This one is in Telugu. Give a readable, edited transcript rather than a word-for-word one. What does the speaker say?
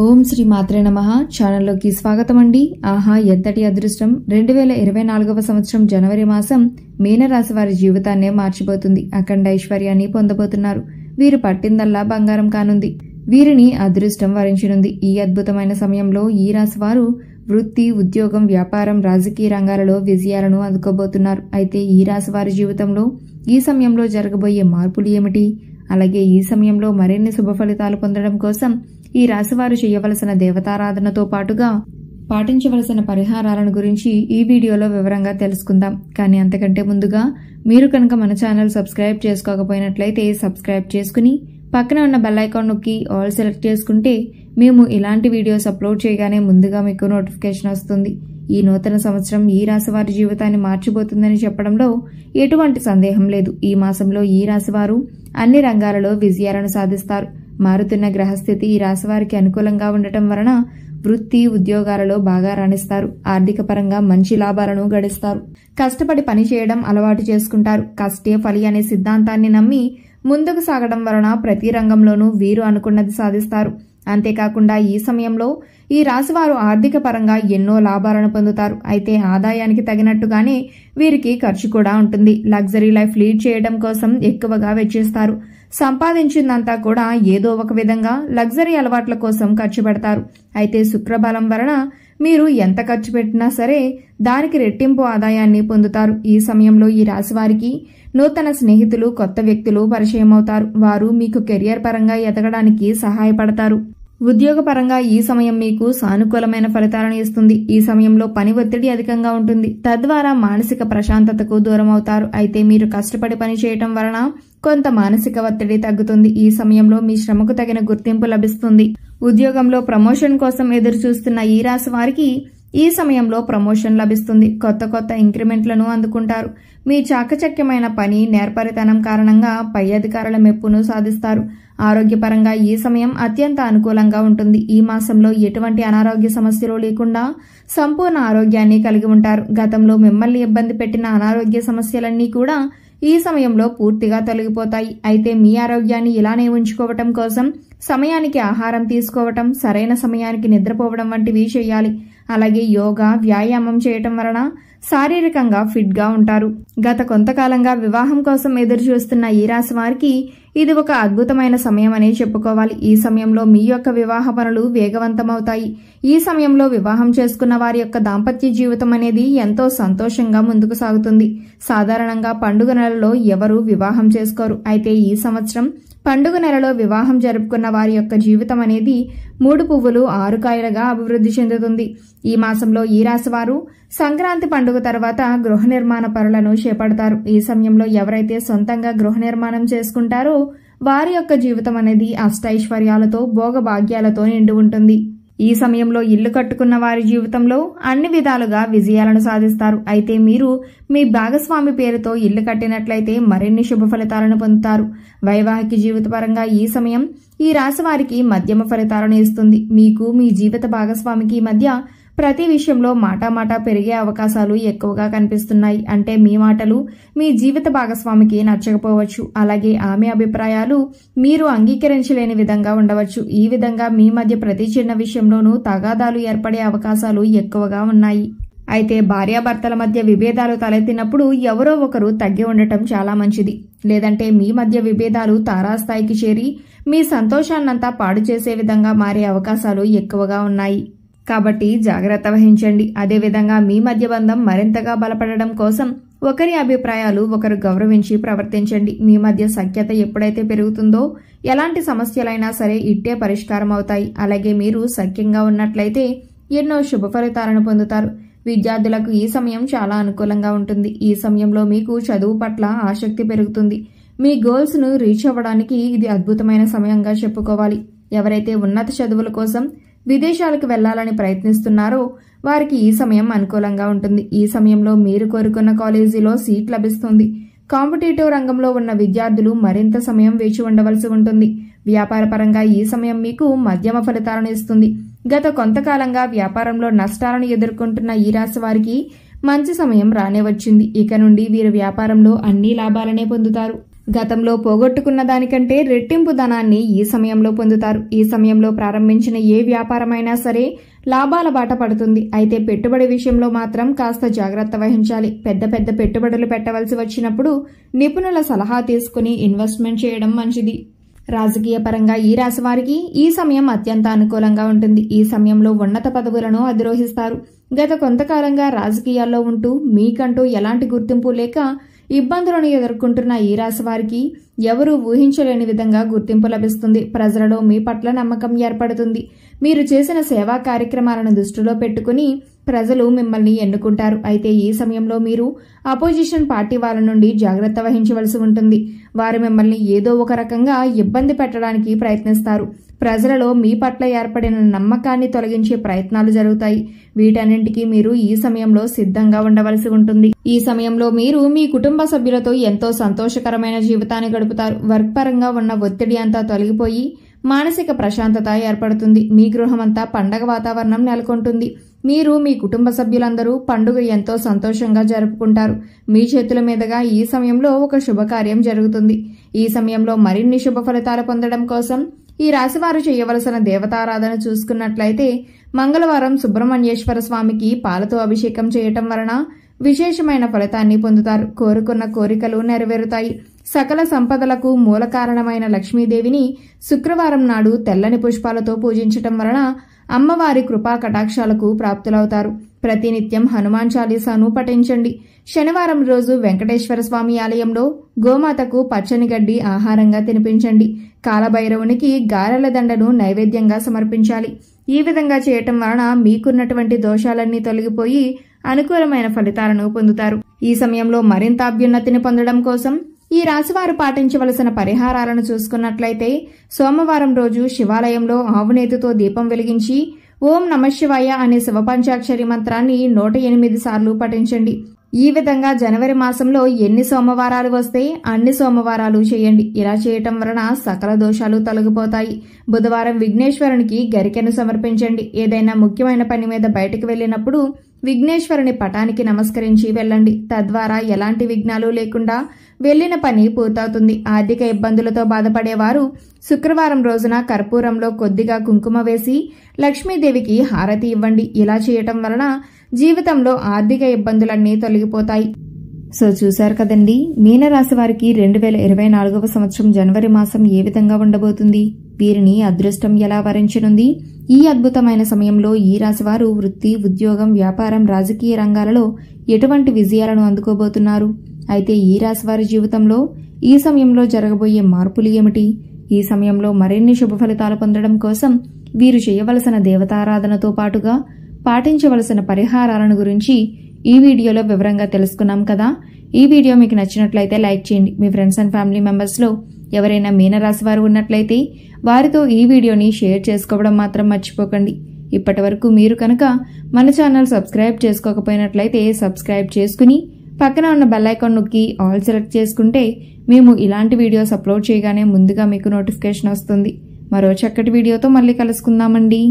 ఓం శ్రీ మాత్రే నమః. ఛానల్లోకి స్వాగతం అండి. ఆహా ఎంతటి అదృష్టం! 2024వ సంవత్సరం జనవరి మాసం మీనరాశి వారి జీవితాన్నే మార్చిపోతుంది. అఖండ ఐశ్వర్యాన్ని పొందబోతున్నారు. వీరు పట్టిందల్లా బంగారం కానుంది. వీరిని అదృష్టం వరించనుంది. ఈ అద్భుతమైన సమయంలో ఈ రాశి వారు వృత్తి, ఉద్యోగం, వ్యాపారం, రాజకీయ రంగాలలో విజయాలను అందుకోబోతున్నారు. అయితే ఈ రాశి వారి జీవితంలో ఈ సమయంలో జరగబోయే మార్పులు ఏమిటి? అలాగే ఈ సమయంలో మరిన్ని శుభ ఫలితాలు పొందడం కోసం ఈ రాశివారు చేయవలసిన దేవతారాధనతో పాటుగా పాటించవలసిన పరిహారాలను గురించి ఈ వీడియోలో వివరంగా తెలుసుకుందాం. కానీ అంతకంటే ముందుగా మీరు కనుక మన ఛానల్ సబ్స్క్రైబ్ చేసుకోకపోయినట్లయితే సబ్స్క్రైబ్ చేసుకుని పక్కన ఉన్న బెల్ ఐకాన్ నొక్కి ఆల్ సెలెక్ట్ చేసుకుంటే మేము ఇలాంటి వీడియోస్ అప్లోడ్ చేయగానే ముందుగా మీకు నోటిఫికేషన్ వస్తుంది. ఈ నూతన సంవత్సరం ఈ రాశి వారి జీవితాన్ని మార్చిపోతుందని చెప్పడంలో ఎటువంటి సందేహం లేదు. ఈ మాసంలో ఈ రాశివారు అన్ని రంగాలలో విజయాలను సాధిస్తారు. మారుతున్న గ్రహస్థితి ఈ రాశివారికి అనుకూలంగా ఉండటం వలన వృత్తి, ఉద్యోగాలలో బాగా రాణిస్తారు. ఆర్థిక పరంగా మంచి లాభాలను గడిస్తారు. కష్టపడి పని చేయడం అలవాటు చేసుకుంటారు. కష్టే ఫలి అనే సిద్ధాంతాన్ని నమ్మి ముందుకు సాగడం వలన ప్రతి రంగంలోనూ వీరు అనుకున్నది సాధిస్తారు. అంతేకాకుండా ఈ సమయంలో ఈ రాశివారు ఆర్థిక పరంగా ఎన్నో లాభాలను పొందుతారు. అయితే ఆదాయానికి తగినట్టుగానే వీరికి ఖర్చు కూడా ఉంటుంది. లగ్జరీ లైఫ్ లీడ్ చేయడం కోసం ఎక్కువగా వెచ్చిస్తారు. సంపాదించిందంతా కూడా ఏదో ఒక విధంగా లగ్జరీ అలవాట్ల కోసం ఖర్చు పెడతారు. అయితే శుక్రబలం వలన మీరు ఎంత ఖర్చు పెట్టినా సరే దానికి రెట్టింపు ఆదాయాన్ని పొందుతారు. ఈ సమయంలో ఈ రాశివారికి నూతన స్నేహితులు, కొత్త వ్యక్తులు పరిచయం అవుతారు. వారు మీకు కెరియర్ పరంగా ఎదగడానికి సహాయపడతారు. ఉద్యోగపరంగా ఈ సమయం మీకు సానుకూలమైన ఫలితాలను ఇస్తుంది. ఈ సమయంలో పని ఒత్తిడి అధికంగా ఉంటుంది. తద్వారా మానసిక ప్రశాంతతకు దూరం అవుతారు. అయితే మీరు కష్టపడి పని చేయటం వలన కొంత మానసిక ఒత్తిడి తగ్గుతుంది. ఈ సమయంలో మీ శ్రమకు తగిన గుర్తింపు లభిస్తుంది. ఉద్యోగంలో ప్రమోషన్ కోసం ఎదురు చూస్తున్న ఈ రాశి వారికి ఈ సమయంలో ప్రమోషన్ లభిస్తుంది. కొత్త కొత్త ఇంక్రిమెంట్లను అందుకుంటారు. మీ చాకచక్యమైన పని, నేర్పరితనం కారణంగా పై అధికారుల మెప్పును సాధిస్తారు. ఆరోగ్యపరంగా ఈ సమయం అత్యంత అనుకూలంగా ఉంటుంది. ఈ మాసంలో ఎటువంటి అనారోగ్య సమస్యలు లేకుండా సంపూర్ణ ఆరోగ్యాన్ని కలిగి ఉంటారు. గతంలో మిమ్మల్ని ఇబ్బంది పెట్టిన అనారోగ్య సమస్యలన్నీ కూడా ఈ సమయంలో పూర్తిగా తొలగిపోతాయి. అయితే మీ ఆరోగ్యాన్ని ఇలానే ఉంచుకోవటం కోసం సమయానికి ఆహారం తీసుకోవటం, సరైన సమయానికి నిద్రపోవడం వంటివి చేయాలి. అలాగే యోగా, వ్యాయామం చేయటం వలన శారీరకంగా ఫిట్ గా ఉంటారు. గత కొంతకాలంగా వివాహం కోసం ఎదురు చూస్తున్న ఈ రాశి వారికి ఇది ఒక అద్భుతమైన సమయం అనే చెప్పుకోవాలి. ఈ సమయంలో మీ యొక్క వివాహ పనులు వేగవంతమవుతాయి. ఈ సమయంలో వివాహం చేసుకున్న వారి యొక్క దాంపత్య జీవితం అనేది ఎంతో సంతోషంగా ముందుకు సాగుతుంది. సాధారణంగా పండుగ నెలలో ఎవరు వివాహం చేసుకోరు. అయితే ఈ సంవత్సరం పండుగ నెలలో వివాహం జరుపుకున్న వారి యొక్క జీవితం అనేది 3 పువ్వులు 6 కాయలుగా అభివృద్ధి చెందుతుంది. ఈ మాసంలో ఈ రాశి వారు సంక్రాంతి పండుగ తర్వాత గృహ నిర్మాణ పనులను చేపడతారు. ఈ సమయంలో ఎవరైతే సొంతంగా గృహ నిర్మాణం చేసుకుంటారో వారి యొక్క జీవితం అనేది అష్టైశ్వర్యాలతో, భోగభాగ్యాలతో నిండి ఉంటుంది. ఈ సమయంలో ఇల్లు కట్టుకున్న వారి జీవితంలో అన్ని విధాలుగా విజయాలను సాధిస్తారు. అయితే మీరు మీ భాగస్వామి పేరుతో ఇల్లు కట్టినట్లయితే మరిన్ని శుభ ఫలితాలను పొందుతారు. వైవాహిక జీవితపరంగా ఈ సమయం ఈ రాశి వారికి మధ్యమ ఫలితాలను ఇస్తుంది. మీకు మీ జీవిత భాగస్వామికి మధ్య ప్రతి విషయంలో మాటా పెరిగే అవకాశాలు ఎక్కువగా కనిపిస్తున్నాయి. అంటే మీ మాటలు మీ జీవిత భాగస్వామికి నచ్చకపోవచ్చు. అలాగే ఆమె అభిప్రాయాలు మీరు అంగీకరించలేని విధంగా ఉండవచ్చు. ఈ విధంగా మీ మధ్య ప్రతి చిన్న విషయంలోనూ తగాదాలు ఏర్పడే అవకాశాలు ఎక్కువగా ఉన్నాయి. అయితే భార్యాభర్తల మధ్య విభేదాలు తలెత్తినప్పుడు ఎవరో ఒకరు తగ్గి ఉండటం చాలా మంచిది. లేదంటే మీ మధ్య విభేదాలు తారాస్థాయికి చేరి మీ సంతోషాన్నంతా పాడు చేసే విధంగా మారే అవకాశాలు ఎక్కువగా ఉన్నాయి. కాబట్టి జాగ్రత్త వహించండి. అదేవిధంగా మీ మధ్య బంధం మరింతగా బలపడడం కోసం ఒకరి అభిప్రాయాలు ఒకరు గౌరవించి ప్రవర్తించండి. మీ మధ్య సఖ్యత ఎప్పుడైతే పెరుగుతుందో ఎలాంటి సమస్యలైనా సరే ఇట్టే పరిష్కారం అవుతాయి. అలాగే మీరు సఖ్యంగా ఉన్నట్లయితే ఎన్నో శుభ ఫలితాలను పొందుతారు. విద్యార్థులకు ఈ సమయం చాలా అనుకూలంగా ఉంటుంది. ఈ సమయంలో మీకు చదువు పట్ల ఆసక్తి పెరుగుతుంది. మీ గోల్స్ ను రీచ్ అవ్వడానికి ఇది అద్భుతమైన సమయంగా చెప్పుకోవాలి. ఎవరైతే ఉన్నత చదువుల కోసం విదేశాలకు వెళ్లాలని ప్రయత్నిస్తున్నారో వారికి ఈ సమయం అనుకూలంగా ఉంటుంది. ఈ సమయంలో మీరు కోరుకున్న కాలేజీలో సీట్ లభిస్తుంది. కాంపిటేటివ్ రంగంలో ఉన్న విద్యార్థులు మరింత సమయం వేచి ఉండవలసి ఉంటుంది. వ్యాపార పరంగా ఈ సమయం మీకు మధ్యమ ఫలితాలను ఇస్తుంది. గత కొంతకాలంగా వ్యాపారంలో నష్టాలను ఎదుర్కొంటున్న ఈ రాశి వారికి మంచి సమయం రానే వచ్చింది. ఇక నుండి వీరు వ్యాపారంలో అన్ని లాభాలనే పొందుతారు. గతంలో పోగొట్టుకున్న దానికంటే రెట్టింపు ధనాన్ని ఈ సమయంలో పొందుతారు. ఈ సమయంలో ప్రారంభించిన ఏ వ్యాపారమైనా సరే లాభాల బాట పడుతుంది. అయితే పెట్టుబడి విషయంలో మాత్రం కాస్త జాగ్రత్త వహించాలి. పెద్ద పెద్ద పెట్టుబడులు పెట్టవలసి వచ్చినప్పుడు నిపుణుల సలహా తీసుకుని ఇన్వెస్ట్మెంట్ చేయడం మంచిది. రాజకీయ పరంగా ఈ రాశి వారికి ఈ సమయం అత్యంత అనుకూలంగా ఉంటుంది. ఈ సమయంలో ఉన్నత పదవులను అధిరోహిస్తారు. గత కొంతకాలంగా రాజకీయాల్లో ఉంటూ మీకంటూ ఎలాంటి గుర్తింపు లేక ఇబ్బందులను ఎదుర్కొంటున్న ఈ రాశి వారికి ఎవరూ ఊహించలేని విధంగా గుర్తింపు లభిస్తుంది. ప్రజలలో మీ పట్ల నమ్మకం ఏర్పడుతుంది. మీరు చేసిన సేవా కార్యక్రమాలను దృష్టిలో పెట్టుకుని ప్రజలు మిమ్మల్ని ఎన్నుకుంటారు. అయితే ఈ సమయంలో మీరు అపోజిషన్ పార్టీ వాళ్ళ నుండి జాగ్రత్త వహించవలసి ఉంటుంది. వారు మిమ్మల్ని ఏదో ఒక రకంగా ఇబ్బంది పెట్టడానికి ప్రయత్నిస్తారు. ప్రజలలో మీ పట్ల ఏర్పడిన నమ్మకాన్ని తొలగించే ప్రయత్నాలు జరుగుతాయి. వీటన్నింటికీ మీరు ఈ సమయంలో సిద్ధంగా ఉండవలసి ఉంటుంది. ఈ సమయంలో మీరు మీ కుటుంబ సభ్యులతో ఎంతో సంతోషకరమైన జీవితాన్ని గడుపుతారు. వర్క్ పరంగా ఉన్న ఒత్తిడి అంతా తొలగిపోయి మానసిక ప్రశాంతత ఏర్పడుతుంది. మీ గృహమంతా పండగ వాతావరణం నెలకొంటుంది. మీరు మీ కుటుంబ సభ్యులందరూ పండుగ ఎంతో సంతోషంగా జరుపుకుంటారు. మీ చేతుల మీదుగా ఈ సమయంలో ఒక శుభకార్యం జరుగుతుంది. ఈ సమయంలో మరిన్ని శుభ ఫలితాలు పొందడం కోసం ఈ రాశివారు చేయవలసిన దేవతారాధన చూసుకున్నట్లయితే మంగళవారం సుబ్రహ్మణ్యేశ్వర స్వామికి పాలతో అభిషేకం చేయటం వలన విశేషమైన ఫలితాన్ని పొందుతారు. కోరుకున్న కోరికలు నెరవేరుతాయి. సకల సంపదలకు మూల కారణమైన లక్ష్మీదేవిని శుక్రవారం నాడు తెల్లని పుష్పాలతో పూజించటం వలన అమ్మవారి కృపా కటాక్షాలకు ప్రాప్తులవుతారు. ప్రతినిత్యం హనుమాన్ చాలీసాను పఠించండి. శనివారం రోజు వెంకటేశ్వర స్వామి ఆలయంలో గోమాతకు పచ్చని గడ్డి ఆహారంగా తినిపించండి. కాలభైరవునికి గారెల దండను నైవేద్యంగా సమర్పించాలి. ఈ విధంగా చేయటం వలన మీకున్నటువంటి దోషాలన్నీ తొలగిపోయి అనుకూలమైన ఫలితాలను పొందుతారు. ఈ సమయంలో మరింత అభ్యున్నతిని పొందడం కోసం ఈ రాశివారు పాటించవలసిన పరిహారాలను చూసుకున్నట్లయితే సోమవారం రోజు శివాలయంలో ఆవునేతితో దీపం వెలిగించి ఓం నమఃశివాయ అనే శివపంచాక్షరి మంత్రాన్ని 108 సార్లు పఠించండి. ఈ విధంగా జనవరి మాసంలో ఎన్ని సోమవారాలు వస్తే అన్ని సోమవారాలు చేయండి. ఇలా చేయటం వలన సకల దోషాలు తొలగిపోతాయి. బుధవారం విఘ్నేశ్వరునికి గరికెను సమర్పించండి. ఏదైనా ముఖ్యమైన పని మీద బయటకు వెళ్లినప్పుడు విఘ్నేశ్వరుని పటానికి నమస్కరించి వెళ్ళండి. తద్వారా ఎలాంటి విఘ్నాలు లేకుండా వెళ్లిన పని పూర్తవుతుంది. ఆర్థిక ఇబ్బందులతో బాధపడేవారు శుక్రవారం రోజున కర్పూరంలో కొద్దిగా కుంకుమ వేసి లక్ష్మీదేవికి హారతి ఇవ్వండి. ఇలా చేయటం వలన జీవితంలో ఆర్థిక ఇబ్బందులన్నీ తొలగిపోతాయి. సో చూశారు కదండి, మీనరాశి వారికి 2024వ సంవత్సరం జనవరి మాసం ఏ విధంగా ఉండబోతుంది, వీరిని అదృష్టం ఎలా వరించనుంది. ఈ అద్భుతమైన సమయంలో ఈ రాశివారు వృత్తి, ఉద్యోగం, వ్యాపారం, రాజకీయ రంగాలలో ఎటువంటి విజయాలను అందుకోబోతున్నారు. అయితే ఈ రాశివారి జీవితంలో ఈ సమయంలో జరగబోయే మార్పులు ఏమిటి, ఈ సమయంలో మరిన్ని శుభ ఫలితాలు పొందడం కోసం వీరు చేయవలసిన దేవతారాధనతో పాటుగా పాటించవలసిన పరిహారాలను గురించి ఈ వీడియోలో వివరంగా తెలుసుకున్నాం కదా. ఈ వీడియో మీకు నచ్చినట్లయితే లైక్ చేయండి. మీ ఫ్రెండ్స్ అండ్ ఫ్యామిలీ మెంబర్స్లో ఎవరైనా మీనరాశి వారు ఉన్నట్లయితే వారితో ఈ వీడియోని షేర్ చేసుకోవడం మాత్రం మర్చిపోకండి. ఇప్పటి వరకు మీరు కనుక మన ఛానల్ సబ్స్క్రైబ్ చేసుకోకపోయినట్లయితే సబ్స్క్రైబ్ చేసుకుని పక్కన ఉన్న బెల్ ఐకాన్ నొక్కి ఆల్ సెలెక్ట్ చేసుకుంటే మేము ఇలాంటి వీడియోస్ అప్లోడ్ చేయగానే ముందుగా మీకు నోటిఫికేషన్ వస్తుంది. మరో చక్కటి వీడియోతో మళ్ళీ కలుసుకుందామండి.